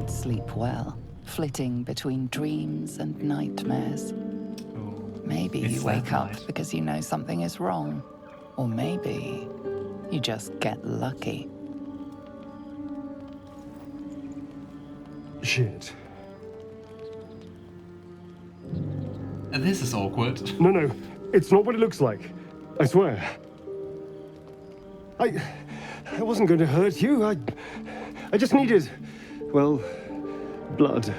don't sleep well, flitting between dreams and nightmares. Maybe you wake up because you know something is wrong. Or maybe you just get lucky. Shit. This is awkward. No, it's not what it looks like. I swear. I wasn't going to hurt you. I just needed, well, blood.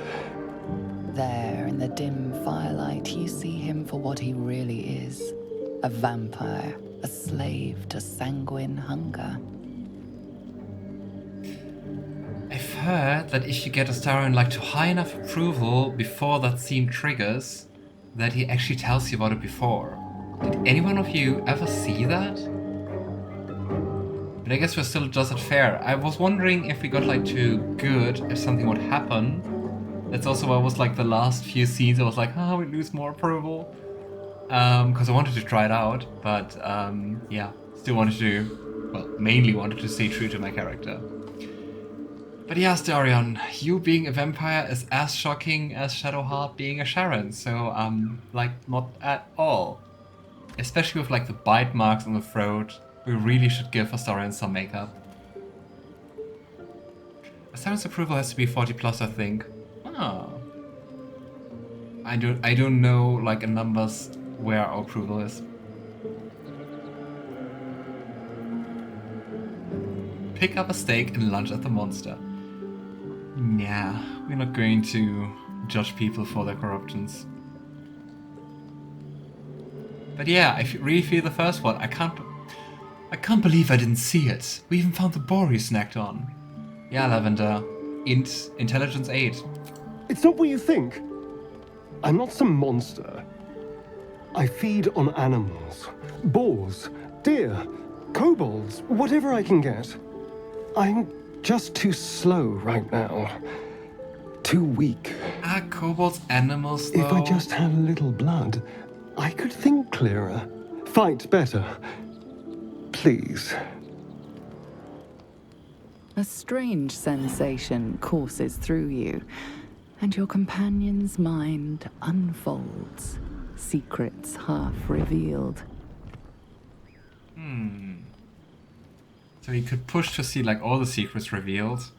There, in the dim firelight, you see him for what he really is. A vampire, a slave to sanguine hunger. I've heard that if you get Astarion to high enough approval before that scene triggers, that he actually tells you about it before. Did any one of you ever see that? But I guess we're still just at fair. I was wondering if we got too good, if something would happen. That's also why it was the last few scenes I was we lose more approval. Because I wanted to try it out, but yeah, still wanted to, well, mainly wanted to stay true to my character. But yeah, Astarion, you being a vampire is as shocking as Shadowheart being a Sharon, so not at all. Especially with the bite marks on the throat, we really should give Astarion some makeup. Astarion's approval has to be 40 plus, I think. Oh. I don't know in numbers where our approval is. Pick up a steak and lunch at the monster. Yeah, we're not going to judge people for their corruptions. But yeah, I really feel the first one. I can't believe I didn't see it. We even found the boar you snacked on. Yeah, Lavender. Intelligence 8. It's not what you think. I'm not some monster. I feed on animals. Boars, deer, kobolds, whatever I can get. I'm just too slow right now. Too weak. Are kobolds animals, though? If I just had a little blood, I could think clearer, fight better. Please. A strange sensation courses through you, and your companion's mind unfolds, secrets half revealed. So he could push to see all the secrets revealed.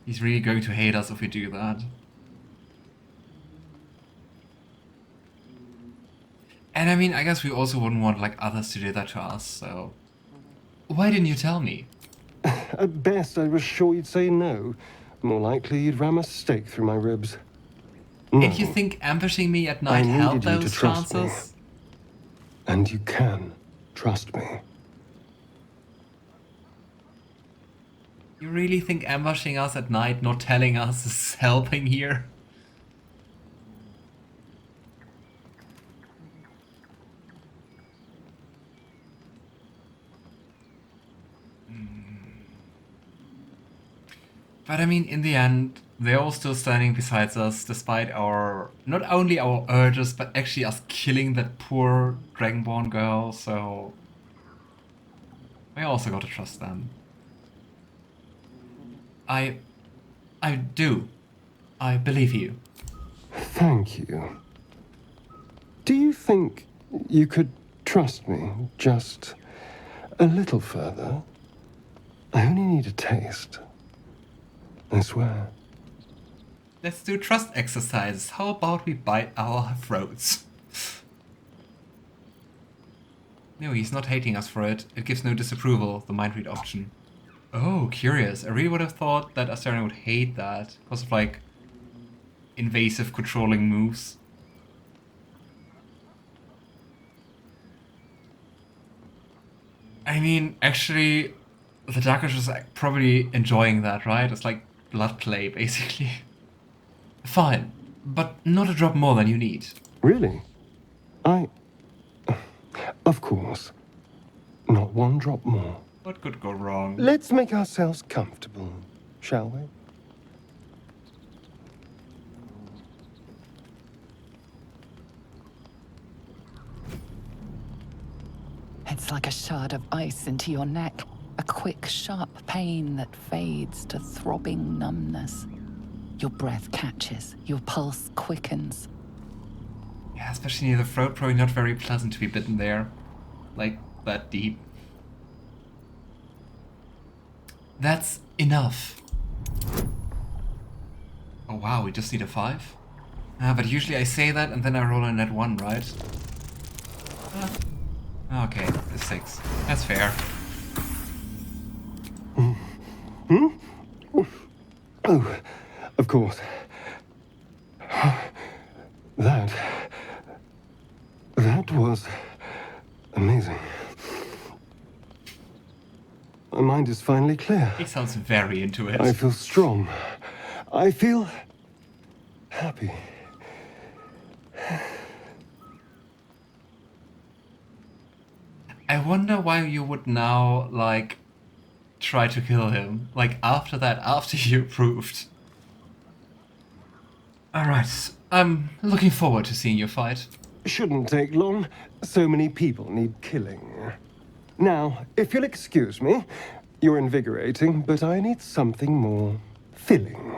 He's really going to hate us if we do that. And I mean, I guess we also wouldn't want others to do that to us, so why didn't you tell me? At best, I was sure you'd say no. More likely, you'd ram a stake through my ribs. No. And you think ambushing me at night helped those chances? And you can trust me. You really think ambushing us at night, not telling us, is helping here? But I mean, in the end, they're all still standing beside us, despite not only our urges, but actually us killing that poor Dragonborn girl, so we also gotta trust them. I do. I believe you. Thank you. Do you think you could trust me just a little further? I only need a taste. I swear. Let's do trust exercises. How about we bite our throats? No, he's not hating us for it. It gives no disapproval, the mind read option. Oh, curious. I really would have thought that Astarion would hate that because of invasive controlling moves. I mean, actually, the Darkish is probably enjoying that, right? It's like blood play, basically. Fine, but not a drop more than you need. Really? Of course. Not one drop more. What could go wrong? Let's make ourselves comfortable, shall we? It's like a shard of ice into your neck. A quick, sharp pain that fades to throbbing numbness. Your breath catches, your pulse quickens. Yeah, especially near the throat, probably not very pleasant to be bitten there. Like, that deep. That's enough. Oh wow, we just need a 5? But usually I say that and then I roll a net 1, right? Okay, a 6. That's fair. Oh, of course. That was amazing. My mind is finally clear. He sounds very into it. I feel strong. I feel happy. I wonder why you would now, like, try to kill him. Like, after that, after you proved. Alright, I'm looking forward to seeing you fight. Shouldn't take long. So many people need killing. Now, if you'll excuse me, you're invigorating, but I need something more filling.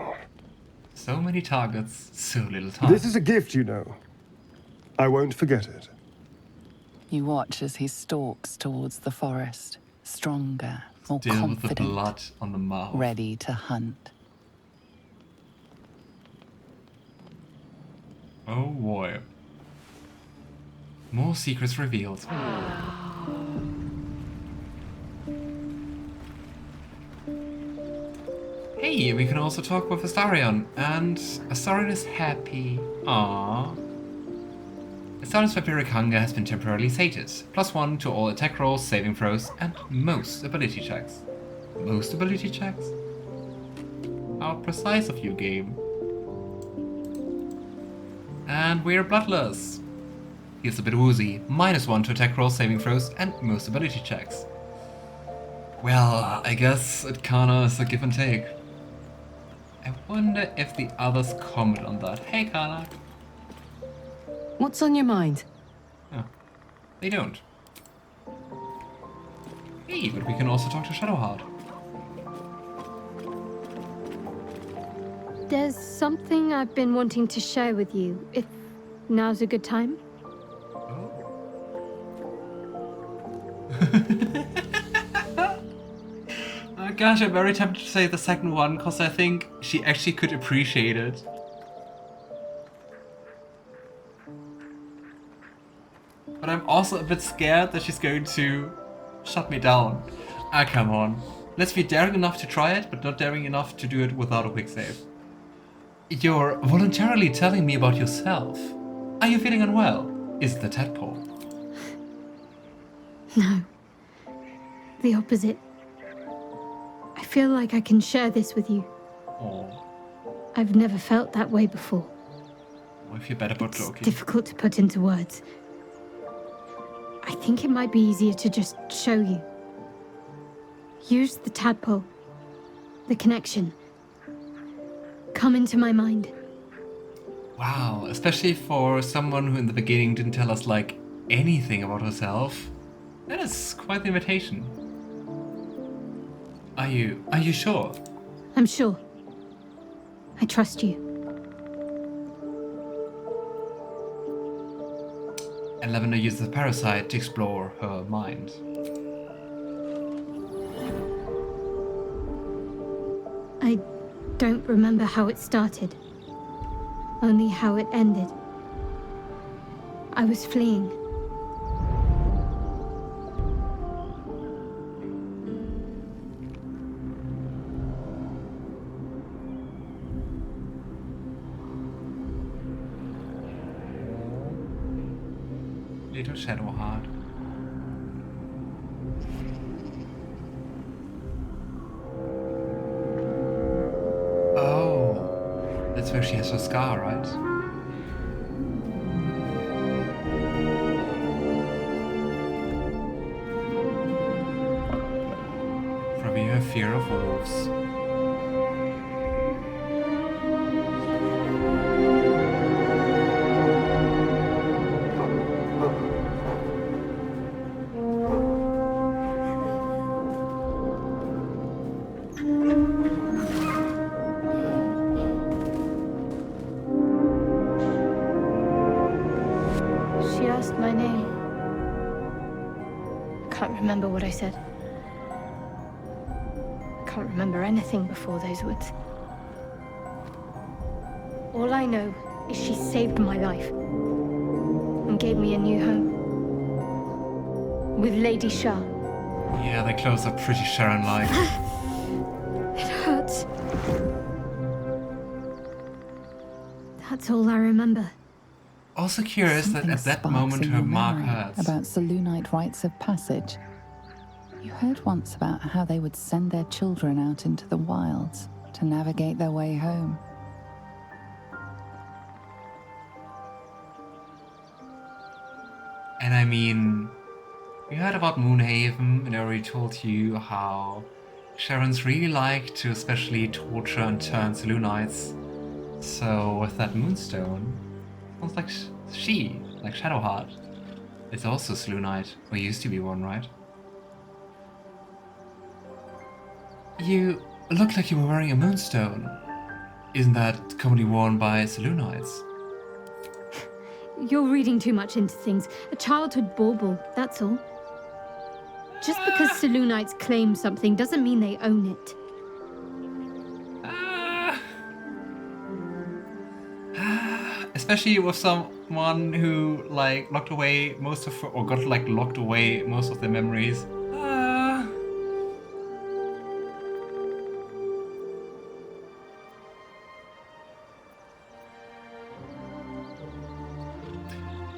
So many targets, so little time. This is a gift, you know. I won't forget it. You watch as he stalks towards the forest, stronger, more Still with confident, the blood on the mouth. ready to hunt. Oh boy. More secrets revealed. Hey, we can also talk with Astarion, and Astarion is happy. Aww. Astarion's vampiric hunger has been temporarily sated. +1 to all attack rolls, saving throws, and most ability checks. Most ability checks? How precise of you, game. And we're bloodless. He's a bit woozy. -1 to attack rolls, saving throws, and most ability checks. Well, I guess it kinda is a give and take. I wonder if the others comment on that. Hey, Karlach. What's on your mind? Oh, they don't. Hey, but we can also talk to Shadowheart. There's something I've been wanting to share with you, if now's a good time. Oh gosh, I'm very tempted to say the second one, because I think she actually could appreciate it. But I'm also a bit scared that she's going to shut me down. Ah, come on. Let's be daring enough to try it, but not daring enough to do it without a quick save. You're voluntarily telling me about yourself. Are you feeling unwell? Is the tadpole? No. The opposite. I feel like I can share this with you. Oh, I've never felt that way before. I feel bad about It's joking. difficult to put into words. I think it might be easier to just show you. Use the tadpole. The connection. Come into my mind. Wow, especially for someone who in the beginning didn't tell us, like, anything about herself. That is quite the invitation. Are you sure? I'm sure. I trust you. And Lavender uses the parasite to explore her mind. I don't remember how it started. Only how it ended. I was fleeing. Little Shadowheart. Oh, that's where she has her scar, right? Probably her fear of wolves. remember what I said. I can't remember anything before those woods. All I know is she saved my life and gave me a new home. With Lady Shah. Yeah, they close up pretty Sharon-like. It hurts. That's all I remember. Also curious that Something at that sparks moment in her your mark memory hurts. about Selûnite rites of passage. You heard once about how they would send their children out into the wilds to navigate their way home. And I mean, we heard about Moonhaven, and I already told you how Sharons really like to especially torture and turn Selûnites. So with that moonstone, sounds like she, like Shadowheart, is also Selûnite, or used to be one, right? You look like you were wearing a moonstone. Isn't that commonly worn by Selûnites? You're reading too much into things. A childhood bauble, that's all. Just because Selûnites claim something doesn't mean they own it. Especially with someone who like locked away most of, or got like locked away most of their memories.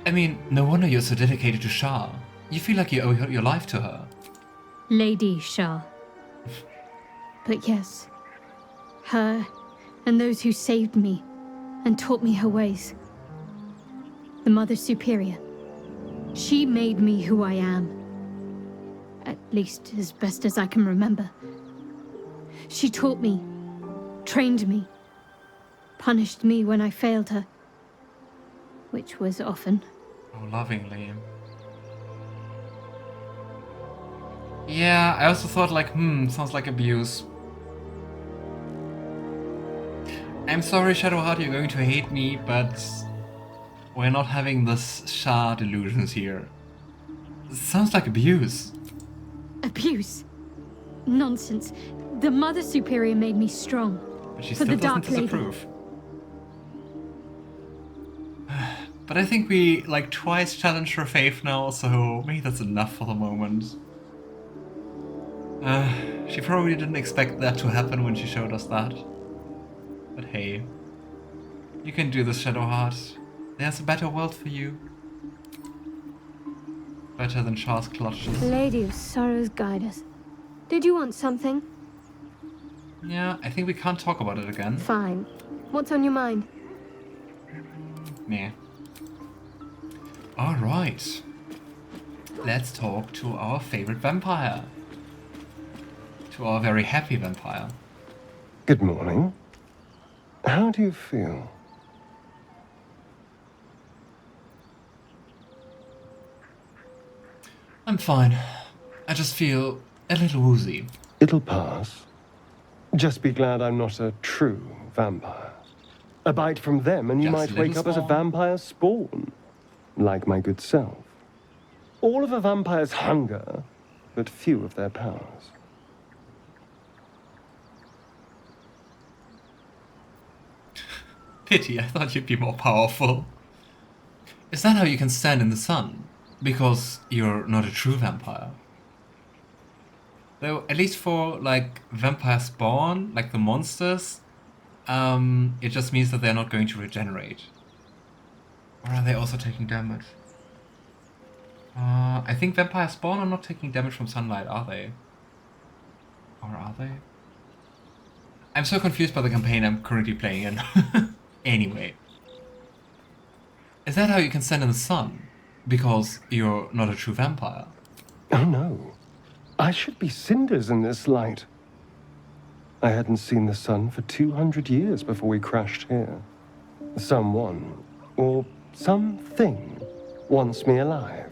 I mean, no wonder you're so dedicated to Shah. You feel like you owe your life to her. Lady Shah. But yes, her and those who saved me and taught me her ways. The Mother Superior. She made me who I am. At least as best as I can remember. She taught me, trained me, punished me when I failed her. Which was often. Oh, lovingly. Yeah, I also thought like, sounds like abuse. I'm sorry, Shadowheart, you're going to hate me, but we're not having this Shah delusions here. Sounds like abuse. Abuse? Nonsense. The Mother Superior made me strong. But she For still the doesn't Dark Lady. disapprove. But I think we like twice challenged her faith now, so maybe that's enough for the moment. She probably didn't expect that to happen when she showed us that. But hey, you can do this, Shadowheart. There's a better world for you. Better than Shah's clutches. Lady of Sorrows, guide us. Did you want something? Yeah, I think we can't talk about it again. Fine. What's on your mind? Meh. Alright. Let's talk to our favorite vampire. To our very happy vampire. Good morning. How do you feel? I'm fine. I just feel a little woozy. It'll pass. Just be glad I'm not a true vampire. A bite from them and you Just might a wake little up as a spawn. vampire spawn. Like my good self. All of a vampire's hunger, but few of their powers. Pity, I thought you'd be more powerful. Is that how you can stand in the sun? Because you're not a true vampire. Though, at least for, like, vampire spawn, like the monsters, it just means that they're not going to regenerate. Or are they also taking damage? I think vampire spawn are not taking damage from sunlight, are they? Or are they? I'm so confused by the campaign I'm currently playing in. Anyway. Is that how you can stand in the sun? Because you're not a true vampire? Oh no. I should be cinders in this light. I hadn't seen the sun for 200 years before we crashed here. Someone, or something, wants me alive.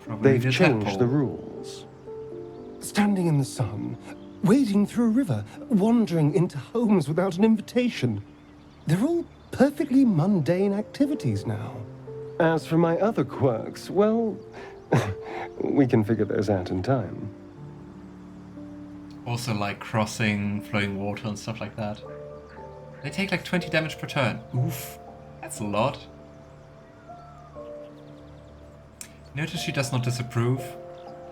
Probably They've the changed tadpole. the rules. Standing in the sun, wading through a river, wandering into homes without an invitation. They're all perfectly mundane activities now. As for my other quirks, well, We can figure those out in time. Also like crossing, flowing water and stuff like that. They take like 20 damage per turn. Oof, that's a lot. Notice she does not disapprove.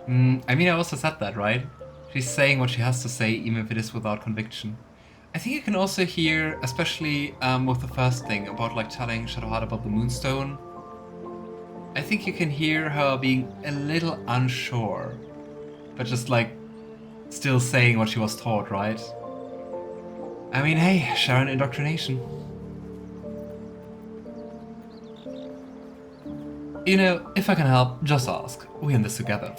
I mean, I also said that, right? She's saying what she has to say, even if it is without conviction. I think you can also hear, especially with the first thing, about like telling Shadowheart about the Moonstone. I think you can hear her being a little unsure, but just like still saying what she was taught, right? I mean, hey, Sharon indoctrination. You know, if I can help, just ask. We're in this together.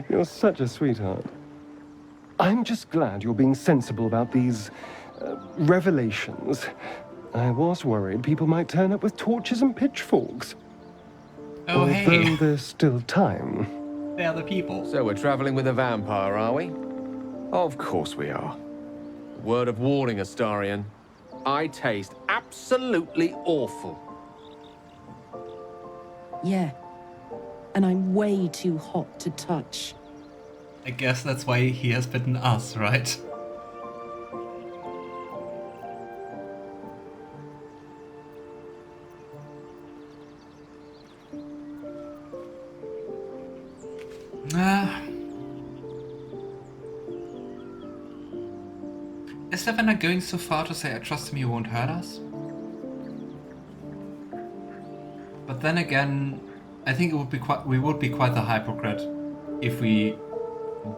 You're such a sweetheart. I'm just glad you're being sensible about these revelations. I was worried people might turn up with torches and pitchforks. Oh, Although hey. there's still time. They are the people. So we're traveling with a vampire, are we? Of course we are. Word of warning, Astarion. I taste absolutely awful. Yeah. And I'm way too hot to touch. I guess that's why he has bitten us, right? Is Lavender going so far to say I trust him, he won't hurt us? But then again, I think we would be quite the hypocrite if we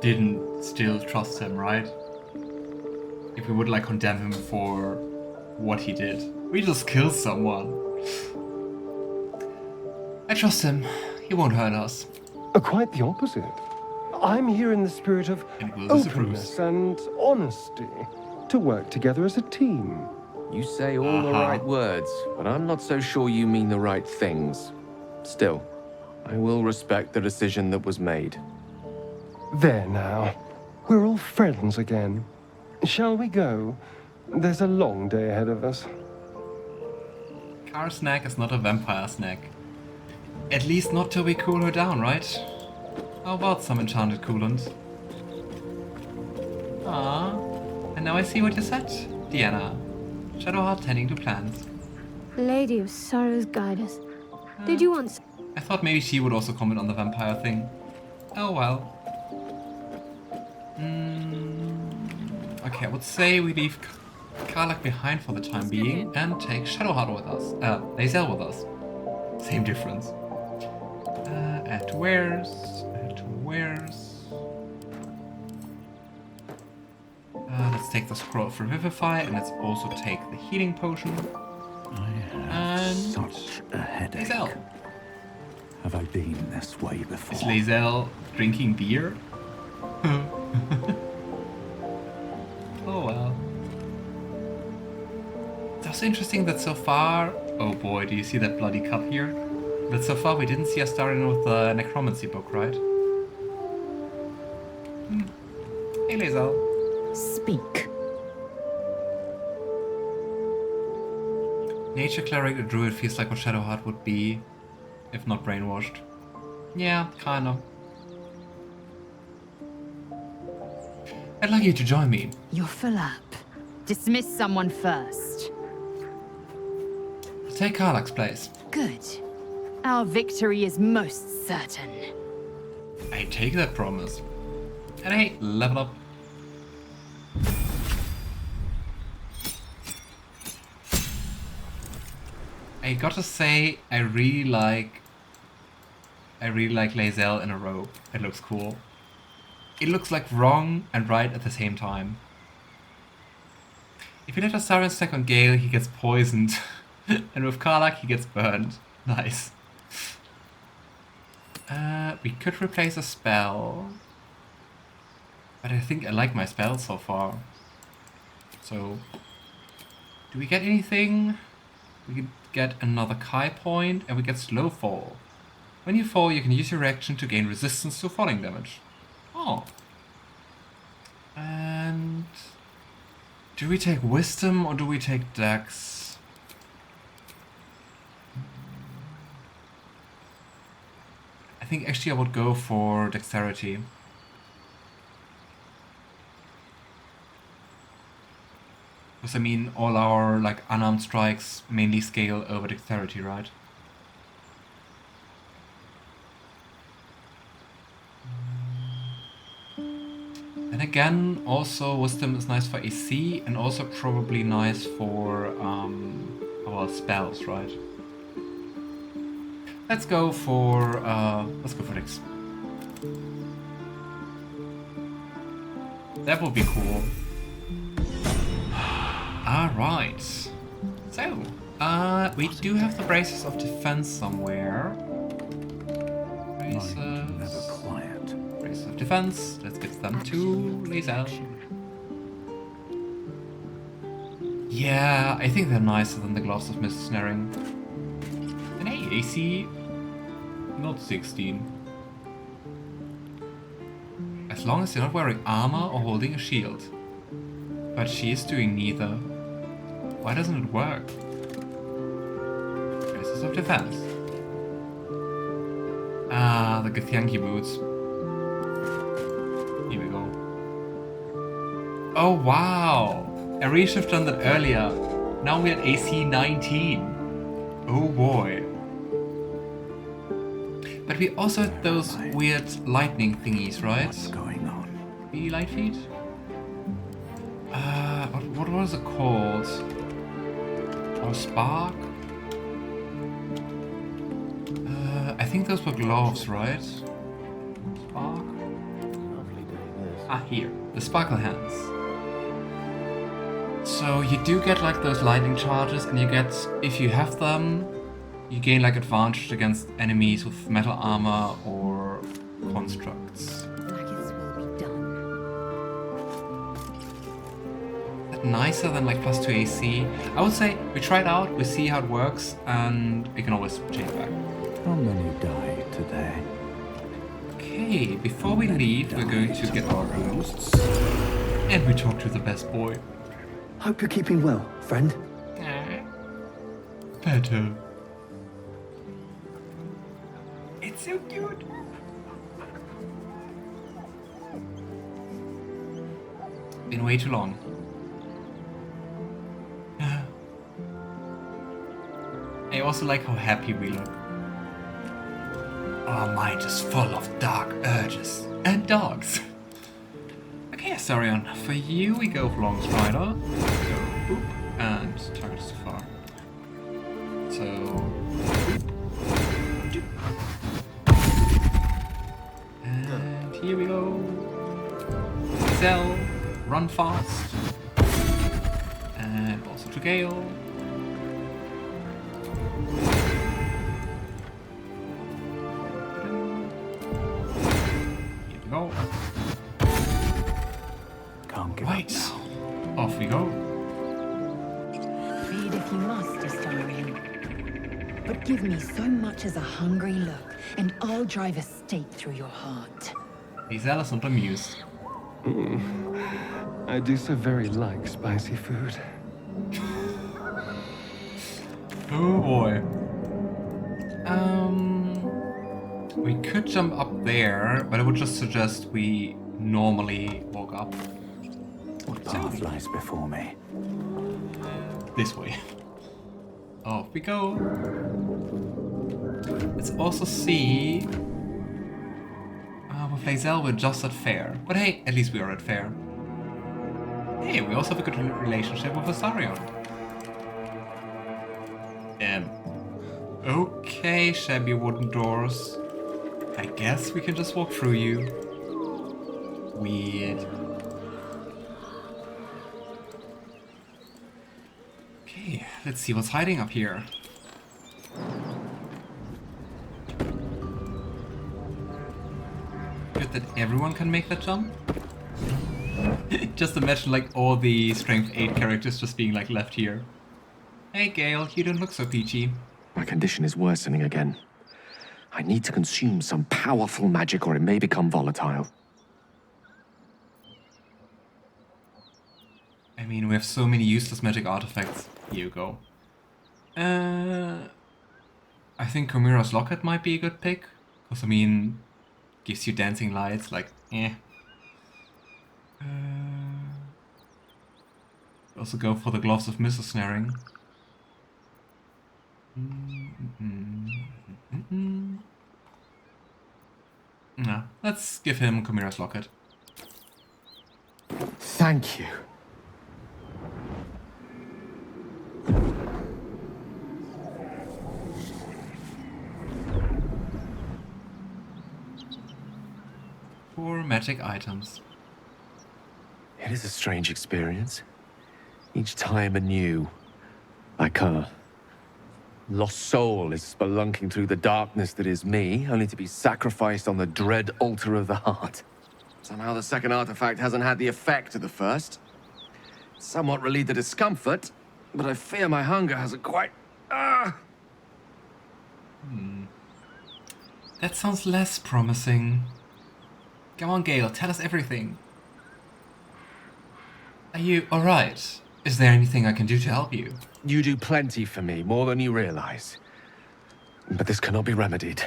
didn't still trust him, right? If we would like condemn him for what he did. We just killed someone. I trust him. He won't hurt us. Quite the opposite. I'm here in the spirit of openness and honesty to work together as a team. You say all the right words, but I'm not so sure you mean the right things. Still, I will respect the decision that was made. There now. We're all friends again. Shall we go? There's a long day ahead of us. Car snack is not a vampire snack. At least not till we cool her down, right? How about some enchanted coolant? Ah, and now I see what you said, Diana. Shadowheart tending to plants. Lady of Sorrows, guide us. Did you want... I thought maybe she would also comment on the vampire thing. Oh well. Okay, I would say we leave Karlach behind for the time being and take Shadowheart with us. Lae'zel with us. Same difference. Add to wares. Add to wares. Let's take the scroll of Revivify and let's also take the healing potion. I have such a headache. Lae'zel. Have I been this way before? Is Lae'zel drinking beer? Oh well. It's also interesting that so far... Oh boy, do you see that bloody cup here? That so far we didn't see Astarion with the necromancy book, right? Hey Lae'zel. Speak. Nature cleric or druid feels like what Shadowheart would be, if not brainwashed. Yeah, kinda. I'd like you to join me. You're full up. Dismiss someone first. Take Karlach's place. Good. Our victory is most certain. I take that promise. And hey, level up. I gotta say, I really like Lae'zel in a robe. It looks cool. It looks like wrong and right at the same time. If you let Astarion stack on Gale, he gets poisoned. And with Karlach, he gets burned. Nice. We could replace a spell. But I think I like my spells so far. So, do we get anything? We could get another Kai point and we get slow fall. When you fall, you can use your reaction to gain resistance to falling damage. Oh. And do we take wisdom or do we take dex? I I think actually I would go for dexterity. Because I mean, all our like unarmed strikes mainly scale over dexterity, right? And again, also wisdom is nice for AC and also probably nice for our spells, right? Let's go for Dex. That would be cool. Alright. So, we do have the braces of defense somewhere. Braces. Never quiet. Braces of defense. Let's get them to Lae'zel. Yeah, I think they're nicer than the gloves of mist snaring. And hey, AC not 16. As long as you're not wearing armor or holding a shield. But she is doing neither. Why doesn't it work? Braces of defense. Ah, the Githyanki boots. Here we go. Oh wow! I should have done that earlier. Now we're at AC 19. Oh boy. But we also had those weird lightning thingies, right? What's going on? The light feet? What was it called? Or spark? I think those were gloves, right? Spark? Ah, here. The sparkle hands. So you do get like those lightning charges, and you get, if you have them, you gain like advantage against enemies with metal armor or constructs. Nicer than like +2 AC. I would say we try it out, we see how it works, and we can always change back. How many died today? Okay, before we leave, we're going to get our boosts, and we talk to the best boy. Hope you're keeping well, friend. Better. It's so cute. Been way too long. I also like how happy we look. Our mind is full of dark urges and dogs. Okay, Astarion, for you we go for Long Strider. So, boop, and target is too far. So, boop. And here we go. Zell, run fast. And also to Gale. Go. Can't give Right. up now. Off we go. Feed if you must, Astarion. But give me so much as a hungry look, and I'll drive a stake through your heart. Lae'zel is not amused. I do so very like spicy food. Oh boy. We could jump up there, but I would just suggest we normally walk up. What path lies before me? This way. Off we go. Let's also see. With Lae'zel, we're just at fair. But hey, at least we are at fair. Hey, we also have a good relationship with Astarion. Okay, shabby wooden doors. I guess we can just walk through you. Weird. Okay, let's see what's hiding up here. Good that everyone can make that jump. Just imagine like all the strength 8 characters just being like left here. Hey Gale, you don't look so peachy. My condition is worsening again. I need to consume some powerful magic or it may become volatile. I mean, we have so many useless magic artifacts. Here you go. I think Chimera's Locket might be a good pick. Because, I mean, gives you dancing lights, like, eh. Also go for the gloves of missile snaring. No, let's give him Chimera's Locket. Thank you. Four magic items. It is a strange experience. Each time anew. Like a lost soul is spelunking through the darkness that is me, only to be sacrificed on the dread altar of the heart. Somehow the second artifact hasn't had the effect of the first. Somewhat relieved the discomfort, but I fear my hunger hasn't quite... That sounds less promising. Come on, Gale, tell us everything. Are you alright? Is there anything I can do to help you? You do plenty for me, more than you realize. But this cannot be remedied.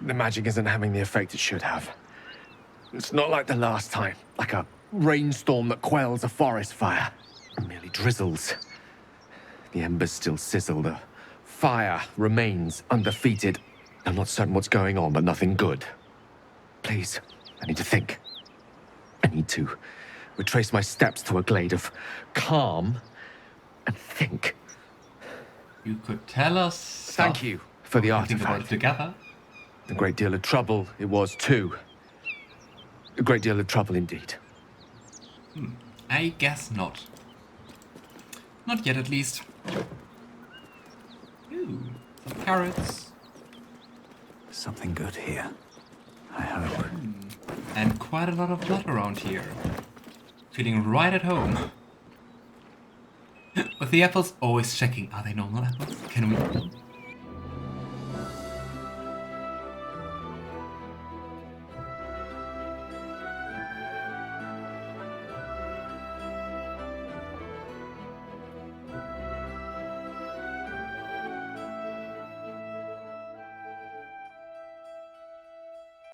The magic isn't having the effect it should have. It's not like the last time, like a rainstorm that quells a forest fire. It merely drizzles. The embers still sizzle, the fire remains undefeated. I'm not certain what's going on, but nothing good. Please, I need to think. I need to retrace my steps to a glade of calm and think. You could tell us. Thank you for the Think about it artifact. together. A great deal of trouble it was too. A great deal of trouble indeed. I guess not. Not yet, at least. Ooh, some carrots. Something good here, I hope. And quite a lot of blood around here. Feeling right at home. With the apples, always checking. Are they normal apples? Can we eat them?